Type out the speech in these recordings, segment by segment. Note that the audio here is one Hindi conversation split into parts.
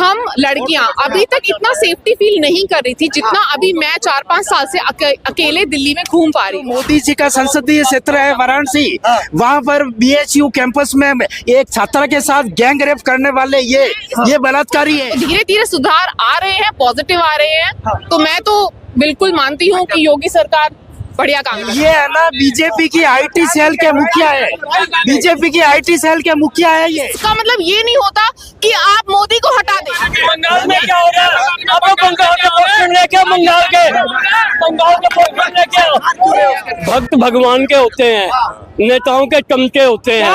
हम लड़कियां अभी तक इतना सेफ्टी फील नहीं कर रही थी जितना अभी मैं 4-5 साल से अकेले दिल्ली में घूम पा रही हूँ। मोदी जी का संसदीय क्षेत्र है वाराणसी, वहाँ पर BHU कैंपस में एक छात्रा के साथ गैंग रेप करने वाले ये बलात्कारी है। धीरे धीरे सुधार आ रहे हैं, पॉजिटिव आ रहे हैं, तो मैं तो बिल्कुल मानती हूँ कि योगी सरकार बढ़िया काम कर रही है। ये है ना बीजेपी की IT सेल के मुखिया है, बीजेपी की IT सेल के मुखिया है ये। इसका मतलब ये नहीं होता कि आप मोदी को हटा दें। बंगाल में क्या हो रहा है? अब बंगाल के पोस्टर लेके बंगाल के पोस्टर लेके भक्त भगवान के होते हैं, नेताओं के चमचे होते हैं।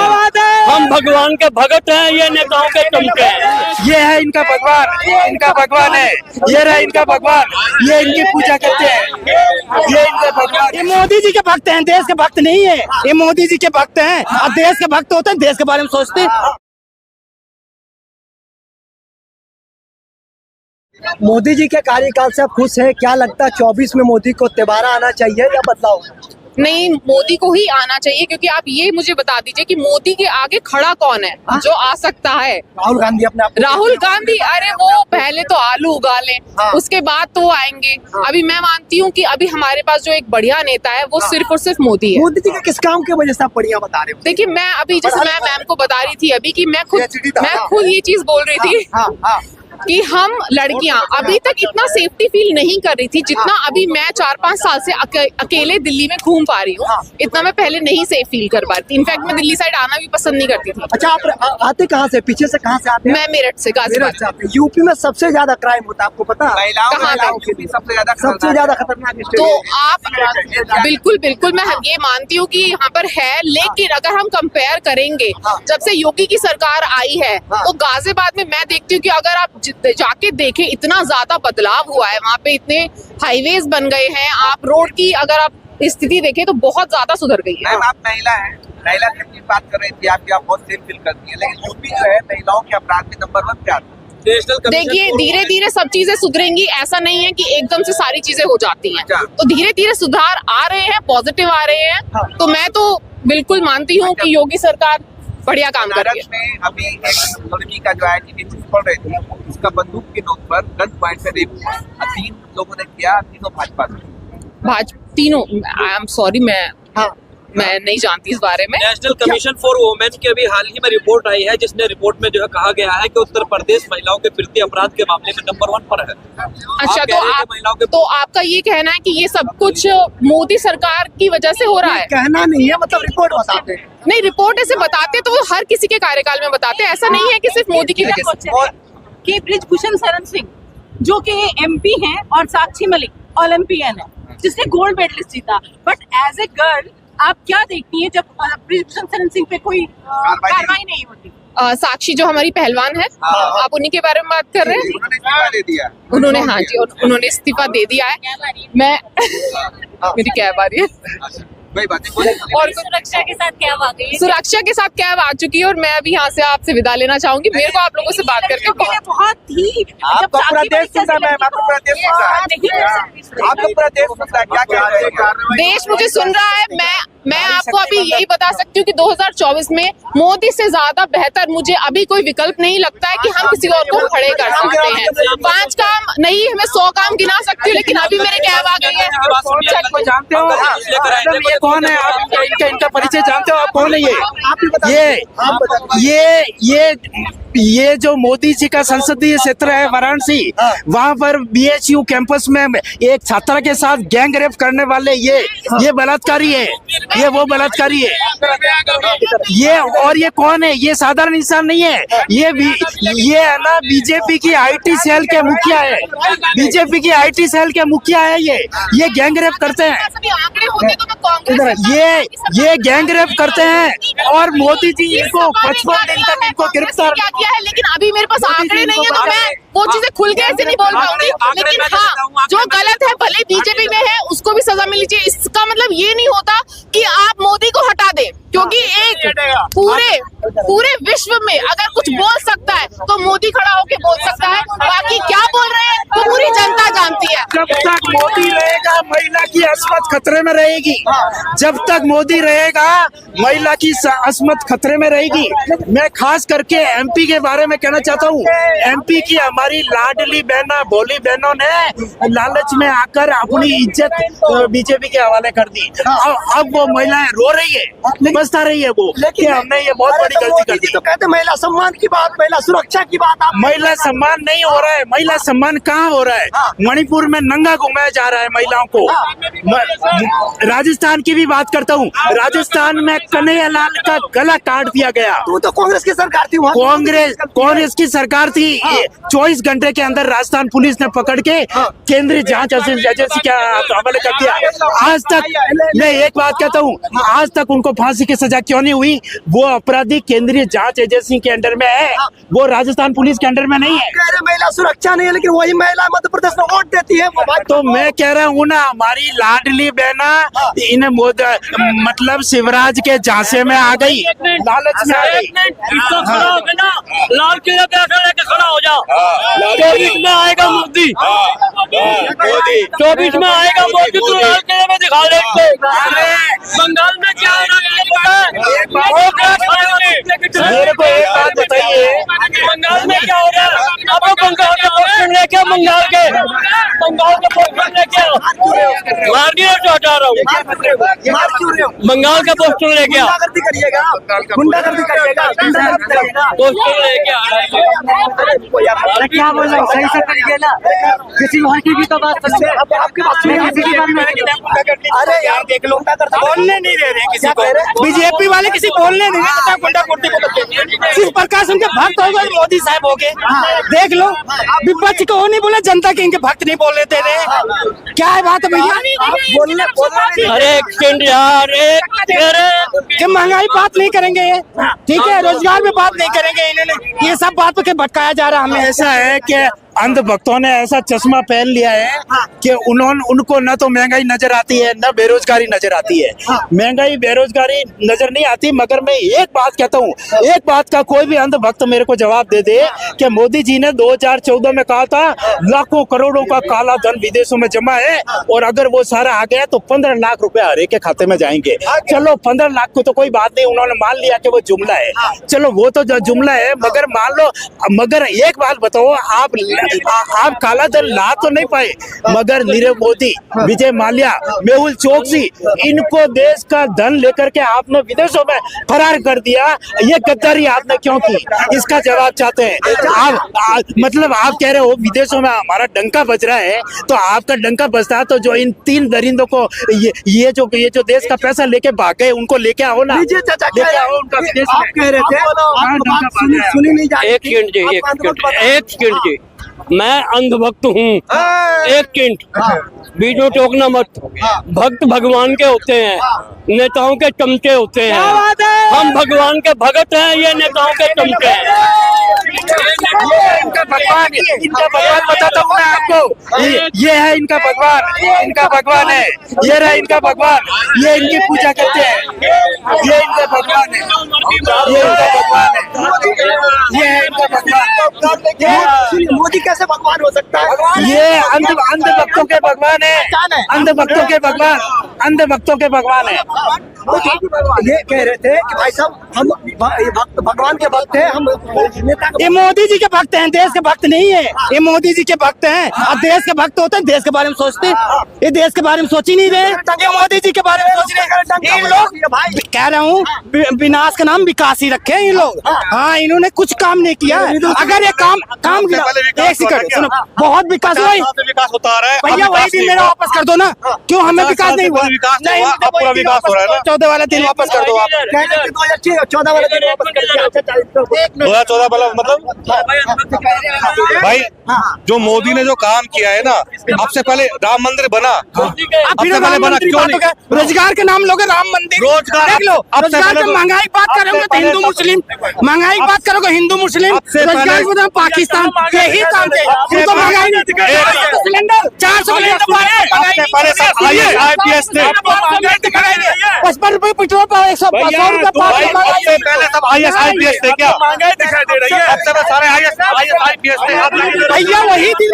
हम भगवान के भगत हैं, ये नेताओं के चमचे हैं। ये है इनका भगवान, इनका भगवान है, ये रहा इनका भगवान, ये इनकी पूजा करते हैं, ये इनका भगवान। ये मोदी जी के भक्त हैं, देश के भक्त नहीं है। ये मोदी जी के भक्त हैं और देश के भक्त होते हैं, देश के बारे में सोचते हैं। मोदी जी के कार्यकाल से आप खुश हैं? क्या लगता है 24 में मोदी को दोबारा आना चाहिए या बदलाव? नहीं, मोदी को ही आना चाहिए, क्योंकि आप ये मुझे बता दीजिए कि मोदी के आगे खड़ा कौन है जो आ सकता है? राहुल गांधी अपने आप। राहुल गांधी, अरे वो पहले तो आलू उगा लें, उसके बाद तो वो आएंगे। अभी मैं मानती हूँ कि अभी हमारे पास जो एक बढ़िया नेता है वो सिर्फ और सिर्फ मोदी है। मोदी जी के किस काम की वजह से आप बढ़िया बता रहे हो? देखिए, मैं अभी जैसे मैं मैम को बता रही थी अभी कि मैं खुद ये चीज बोल रही थी कि हम लड़कियां अभी तक इतना सेफ्टी फील नहीं कर रही थी जितना अभी मैं 4-5 साल से अकेले दिल्ली में घूम पा रही हूँ। इतना मैं पहले नहीं सेफ फील कर पा रही थी। इनफैक्ट मैं दिल्ली साइड आना भी पसंद नहीं करती थी। अच्छा, आप आते कहाँ से? पीछे से कहाँ से आते हैं? मैं मेरठ से, गाजियाबाद। यूपी में सबसे ज्यादा क्राइम होता है, आपको पता है? कहाँ पे? सबसे ज्यादा खतरनाक स्टेट। तो आप बिल्कुल मैं ये मानती हूँ कि यहाँ पर है, लेकिन अगर हम कंपेयर करेंगे जब से योगी की सरकार आई है तो गाजियाबाद में मैं देखती हूँ कि अगर आप जाके देखें इतना ज्यादा बदलाव हुआ है। वहाँ पे इतने हाईवेज बन गए हैं, आप रोड की अगर आप स्थिति देखें तो बहुत ज्यादा सुधर गई है। मैम, आप महिला हैं, महिला की बात कर रही थी आपकी, आप बहुत सेफ फील करती है, लेकिन यूपी जो है महिलाओं के अपराध में नंबर 1 पे आता है। देखिए, धीरे धीरे सब चीजें सुधरेंगी, ऐसा नहीं है कि एकदम से सारी चीजें हो जाती हैं। तो धीरे धीरे सुधार आ रहे हैं, पॉजिटिव आ रहे हैं, तो मैं तो बिल्कुल मानती हूँ कि योगी सरकार बढ़िया काम कर रही है। में अभी एक लड़की का जो IIT पढ़ रही थी, उसका बंदूक की नोक पर गन पॉइंट से रेप हुआ। 3 लोगों ने किया, तीनों भाजपा तीनों, आई एम सॉरी, मैं नहीं जानती इस बारे में। नेशनल कमीशन फॉर वुमेन की अभी हाल ही में रिपोर्ट आई है, जिसने रिपोर्ट में जो है कहा गया है कि उत्तर प्रदेश महिलाओं के प्रति अपराध के मामले में नंबर 1 पर है। अच्छा, तो आपका ये कहना है कि ये सब कुछ मोदी सरकार की वजह से हो रहा है? कहना नहीं है, मतलब रिपोर्ट बताते हैं। नहीं, रिपोर्ट ऐसे बताते तो वो हर किसी के कार्यकाल में बताते हैं, ऐसा नहीं है कि सिर्फ मोदी की वजह से। कि बृजभूषण शरण सिंह जो कि MP हैं और साक्षी मलिक ओलंपियन है जिसने गोल्ड मेडलिस्ट जीता, बट एज ए गर्ल आप क्या देखती हैं जब बृजभूषण शरण सिंह पे कोई कार्रवाई नहीं होती? साक्षी जो हमारी पहलवान है, आप उन्हीं के बारे में बात कर रहे हैं? उन्होंने इस्तीफा दे दिया। उन्होंने, हाँ जी, उन्होंने इस्तीफा दे दिया है। मैं मेरी कैब आ रही है वही बातें। और सुरक्षा के साथ कैब आ गई? सुरक्षा के साथ कैब आ चुकी है और मैं अभी यहाँ से आपसे विदा लेना चाहूंगी। मेरे को आप लोगों से बात करके बहुत ही आपका पूरा देश सुनता है, मैम, आपका पूरा देश सुनता है, आपका पूरा देश सुनता है, क्या कह रहे हैं? देश मुझे सुन रहा है। मैं आपको अभी यही बता सकती हूँ कि 2024 में मोदी से ज्यादा बेहतर मुझे अभी कोई विकल्प नहीं लगता है कि हम किसी और को खड़े कर सकते हैं। 5 काम नहीं, मैं 100 काम गिना सकती हूँ, लेकिन अभी मेरे कैब आ गई है। जानते हो ये कौन है? आप इनका परिचय जानते हो? आप कौन है? ये जो मोदी जी का संसदीय क्षेत्र है वाराणसी, वहाँ पर BHU कैंपस में एक छात्रा के साथ गैंग रेप करने वाले ये बलात्कारी है, ये वो बलात्कारी है। ये कौन है? ये साधारण इंसान नहीं है, ये है ना बीजेपी की IT सेल के मुखिया है, बीजेपी की IT सेल के मुखिया है। ये गैंग रेप करते हैं, ये गैंग रेप करते हैं और मोदी जी इनको 55 दिन तक इनको गिरफ्तार किया है। लेकिन अभी मेरे पास आंकड़े नहीं है, तो मैं वो चीजें खुल के ऐसे नहीं बोल पाऊंगी। लेकिन हाँ, जो गलत है भले बीजेपी में है उसको भी सजा मिलनी चाहिए। इसका मतलब ये नहीं होता कि आप मोदी को हटा दें। क्योंकि एक पूरे विश्व में अगर कुछ बोल सकता है तो मोदी खड़ा होके बोल सकता है। बाकी क्या बोल रहे हैं वो पूरी जनता जानती है। जब तक मोदी रहेगा महिला की अस्मत खतरे में रहेगी। जब तक मोदी रहेगा महिला की अस्मत खतरे में रहेगी। मैं खास करके एमपी के बारे में कहना चाहता हूँ। एमपी की हमारी लाडली बहना भोली बहनों ने लालच में आकर अपनी इज्जत बीजेपी के हवाले कर दी। अब वो महिलाएं रो रही है, बसता रही है वो कि हमने ये बहुत बड़ी गलती कर दी। तो कहते महिला सम्मान की बात, महिला सुरक्षा की बात, आप महिला सम्मान नहीं हो रहा है। महिला सम्मान कहाँ हो रहा है? मणिपुर में नंगा घुमाया जा रहा है महिलाओं को। राजस्थान की भी बात करता हूँ। राजस्थान में कन्हैयालाल का गला काट दिया गया। तो कांग्रेस की सरकार थी वहाँ। कांग्रेस की सरकार थी। 24 घंटे के अंदर राजस्थान पुलिस ने पकड़ के केंद्रीय जांच एजेंसी के हवाले कर दिया। आज तक मैं एक बात कहता हूँ, आज तक उनको फांसी की सजा क्यों नहीं हुई? वो अपराधी केंद्रीय जांच एजेंसी के अंडर में है, वो राजस्थान पुलिस के अंडर में नहीं है। कह रहे महिला सुरक्षा नहीं है, लेकिन वही महिला मध्य प्रदेश में वोट देती है। तो मैं कह रहा हूँ ना, हमारी लाडली बहना इन मतलब शिवराज के झांसे में आ गई, लालच में आ गई। लाल किले पे ऐसा लेके खड़ा हो जाओ। 24 में आएगा मोदी, 24 में आएगा मोदी, तो लाल किले में दिखा दे। बंगाल में क्या हो रहा है पता है? मेरे को एक बात बताइए, बंगाल में क्या हो रहा है? अब वो बंगाल के पोस्टर लेके बंगाल के पोस्टर लेके मार दिया तो हटा रहा हूँ। बंगाल का पोस्टर लेके गुंडागर्दी करिएगा, गुंडागर्दी करिएगा, गुंडागर्दी करिएगा। पोस्टर लेके आ रहा है। क्या बोल रहा हूँ, सही से करिए ना। किसी और की भी तो बात सुनिए। अब आपकी बात सुनिए। अरे यार देख लो, बोलने नहीं दे रहे किसी को। बीजेपी वाले किसी बोलने नहीं देते। सिर्फ प्रकाश उनके भक्त हो गए, मोदी साहब हो गए। देख लो, विपक्ष को नहीं बोले, जनता के इनके भक्त नहीं बोलने दे रहे। क्या है बात है भैया? बोलने अरे एक सेकंड यार, कि महंगाई बात नहीं करेंगे ये, ठीक है, रोजगार में बात नहीं करेंगे। इन्होंने ये सब बात पे भटकाया जा रहा है हमें। ऐसा है कि अंध भक्तों ने ऐसा चश्मा पहन लिया है कि उनको न तो महंगाई नजर आती है, न बेरोजगारी नजर आती है। महंगाई बेरोजगारी नजर नहीं आती, मगर मैं एक बात कहता हूँ, एक बात का कोई भी अंध भक्त मेरे को जवाब दे दे कि मोदी जी ने 2014 में कहा था लाखों करोड़ों का काला धन विदेशों में जमा है, और अगर वो सारा आ गया तो 15 लाख रुपए हर एक के खाते में जाएंगे। चलो 15 लाख को तो कोई बात नहीं, उन्होंने मान लिया कि वो जुमला है। चलो वो तो जुमला है, मगर मान लो, मगर एक बात बताओ, आप काला धन ला तो नहीं पाए, मगर नीरव मोदी, विजय माल्या, मेहुल चोकसी, इनको देश का धन लेकर के आपने विदेशों में फरार कर दिया। ये गद्दारी आपने क्यों की? इसका जवाब चाहते हैं आप। मतलब आप कह रहे हो विदेशों में हमारा डंका बज रहा है, तो आपका डंका बजता है तो जो इन 3 दरिंदों को ये जो देश का पैसा लेके भाग गए, उनको लेके आओ ना, लेके आओ उनका विदेश में। आप कह रहे थे, सुनी नहीं जा रही। एक सेकंड जी, एक सेकंड जी, मैं अंधभक्त हूँ। एक सेकंड, बीच में टोकना मत। भक्त भगवान के होते हैं, नेताओं के चमचे होते हैं। हम भगवान के भगत हैं, ये नेताओं के चमचे हैं। इनका भगवान बताता हूँ मैं आपको। ये है इनका भगवान, इनका भगवान है, ये रहा इनका भगवान, ये इनकी पूजा करते हैं, ये इनका भगवान है, ये इनका भगवान है, ये है इनका भगवान। मोदी कैसे भगवान हो सकता है? ये अंध भक्तों के भगवान है, अंध भक्तों के भगवान, अंध भक्तों के भगवान है। ये कह रहे थे कि भाई साहब हम भगवान के भक्त हैं, हम नेता ये मोदी जी के भक्त हैं, देश के भक्त नहीं है। ये मोदी जी के भक्त हैं, और देश के भक्त होते हैं, देश के बारे में सोचते हैं। ये देश के बारे में सोच ही नहीं रहे, ये मोदी जी के बारे में सोच रहे। इन लोग, कह रहा हूँ, विनाश का नाम विकास ही रखे ये लोग। हाँ, इन्होंने कुछ काम नहीं किया। अगर ये काम किया, एक सेकंड सुनो, बहुत विकास हुआ, विकास होता रहा है। भैया वही दिन मेरा वापस कर दो ना। क्यों हमें विकास नहीं हुआ? नहीं, अब पूरा विकास हो रहा है ना। 14 वाला दिन वापस कर दो आप। 2014 वाले दिन वापस कर दिया। 2014 वाला मतलब भाई, जो मोदी ने जो काम किया है ना, अब से पहले राम मंदिर बना, अब से पहले बना क्यों नहीं? रोजगार के नाम लोगे राम मंदिर, रोजगार देख लो। रोजगार के महंगाई की बात करोगे तो हिंदू मुस्लिम, महंगाई की बात करोगे हिंदू मुस्लिम, रोजगार की बात पाकिस्तान, यही काम थे। उनको महंगाई नहीं, सिलेंडर 400 सिलेंडर IPS थे, महंगाई 55 रुपए पेट्रोल पर 100 भाई रुपए सबसे पहले सब IAS IPS थे क्या? महंगाई दिखाई दे रही है। अब से सारे IAS IPS थे। अब भैया वही दिन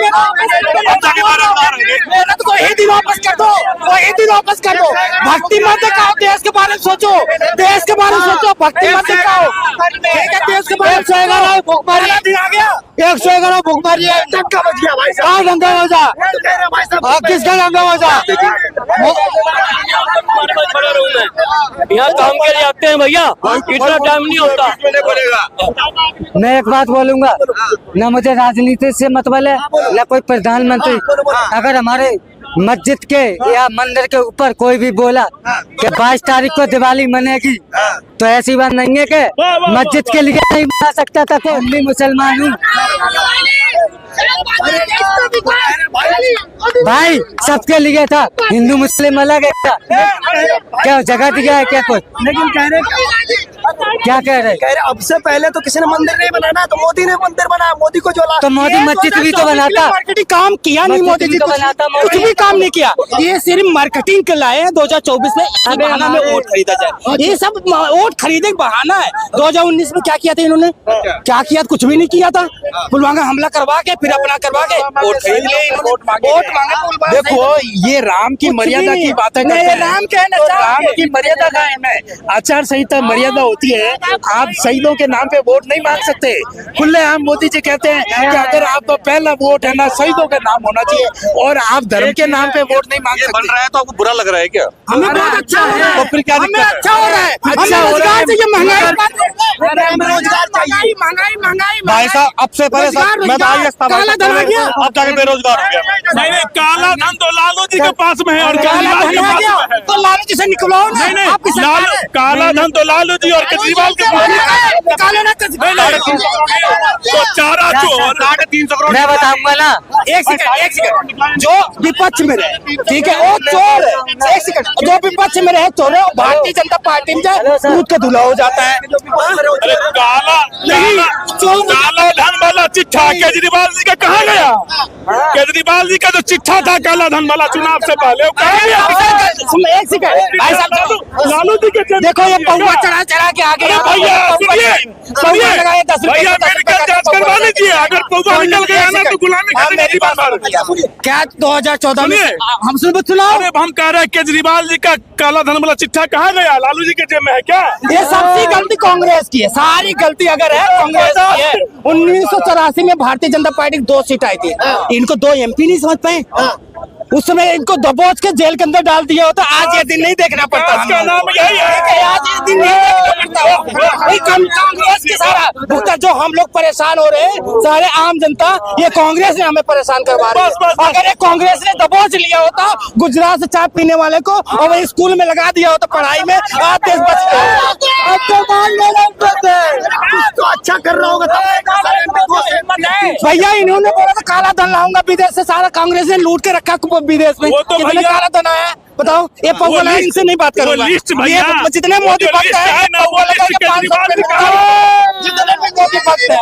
मेहनत को वही दिन वापस कर दो, वही दिन वापस कर दो। भक्ति मत दिखाओ, देश के बारे में सोचो, देश के बारे में सोचो, भक्ति मत दिखाओ। ठीक है, देश के बारे में 111 भुखमरी आ गया, 111 भुखमरी है। डंका बज गया भाई साहब, डंका बजा। किसका डंका बजा? यहाँ काम के लिए आते हैं भैया, इतना टाइम नहीं होता। मैं एक बात बोलूंगा, न मुझे राजनीति से मतलब है न कोई प्रधानमंत्री। अगर हमारे मस्जिद के या मंदिर के ऊपर कोई भी बोला कि 22 तारीख को दिवाली मनेगी, तो ऐसी बात नहीं है कि मस्जिद के लिए नहीं मना सकता था। कि हम भी मुसलमान हूँ भाई, सबके लिए था। हिंदू मुस्लिम अलग है क्या जगह दिया है क्या कुछ? लेकिन कह रहे क्या कह रहे? अब से पहले तो किसी ने मंदिर नहीं बनाना, तो मोदी ने मंदिर बनाया। मोदी को जो तो मोदी मस्जिद भी तो बनाता, मार्केटिंग काम किया नहीं मोदी जी, तो बनाता, कुछ भी काम नहीं किया। ये सिर्फ मार्केटिंग के लाए हैं 2024 में, बहाना में वोट खरीदा जाए। ये सब वोट खरीदे का बहाना है। 2019 में क्या किया था इन्होंने? क्या किया? कुछ भी नहीं किया था। पुलवामा हमला करवा के फिर अपना करवा के वोट खरीद लिए, वोट मांगे। देखो, ये राम की मर्यादा की बातें करते हैं। राम की मर्यादा कायम है, आचार संहिता मर्यादा होती है। आप शहीदों के नाम पे वोट नहीं मांग सकते। खुलेआम मोदी जी कहते हैं कि अगर आपका पहला वोट है ना शहीदों के नाम होना चाहिए, और आप धर्म के नाम पे वोट नहीं मांग सकते। बन रहा है तो आपको बुरा लग रहा है क्या? हमें बहुत अच्छा हो रहा है। तो फिर क्या दिक्कत है? अच्छा हो रहा है, अच्छा हो रहा है। महंगाई रोजगार चाहिए, महंगाई। भाई साहब, अब से पहले मैं तो IAS था, काला धन आ गया, अब जाके बेरोजगार हो गया। नहीं, काला धन तो लालू जी के पास में है और काला धन आ गया तो लालू जी से निकलवाओ ना। आप किसे काला धन तो लालू जी और केजरीवाल के पास निकालो ना। तो चारा चोर 350 करोड़। मैं बताऊंगा ना, एक सेकंड, जो विपक्ष में रहे, ठीक है, वो चोर है। एक सेकंड, जो विपक्ष में रहे चोर है, वो भारतीय जनता पार्टी में जाए कूद के धुला हो जाता है। अरे काला धन वाला चिट्ठा केजरीवाल जी का कहाँ गया? केजरीवाल जी का जो चिट्ठा था काला धन वाला चुनाव से पहले, वो कहाँ गया? एक सेकंड भाई साहब, लालू जी के देखो ये पौवा चढ़ा के आगे भैया लगाए 10 रुपए भैया मेडिकल जांच करवा लीजिए, अगर पौधा निकल गया ना तो गुलामी मेरी बात क्या 2014 में हम सुनाओ। अरे हम कह रहे हैं केजरीवाल जी का काला धन वाला चिट्ठा कहाँ गया? लालू जी के जेब में है क्या? ये सबसे गलती कांग्रेस की है, सारी गलती अगर है कांग्रेस की है। 1984 में भारतीय जनता पार्टी की 2 सीट आई थी, इनको 2 MP नहीं समझ पाए। उस समय इनको दबोच के जेल के अंदर डाल दिया होता। आज ये दिन नहीं देखना पड़ता। इसका नाम यही है। आज ये दिन नहीं देखना पड़ता। कांग्रेस के सारा भुगतान, जो हम लोग परेशान हो रहे हैं, सारे आम जनता, ये कांग्रेस ने हमें परेशान करवा रही है। अगर ये कांग्रेस ने दबोच लिया होता गुजरात से चाय पीने वाले को और वही स्कूल में लगा दिया होता पढ़ाई में, आज देश बच गया। अच्छा कर रहा होगा भैया। इन्होंने बोला था काला धन लाऊंगा विदेश से, सारा कांग्रेस ने लूट के रखा विदेश में। वो तो कितने भैया काला धन आया बताओ? ये पौवा इनसे नहीं बात करूंगा। लिस्ट भैया, ये जितने मोदी भक्त है, वो लिस्ट केजरीवाल जितने भी मोदी भक्त है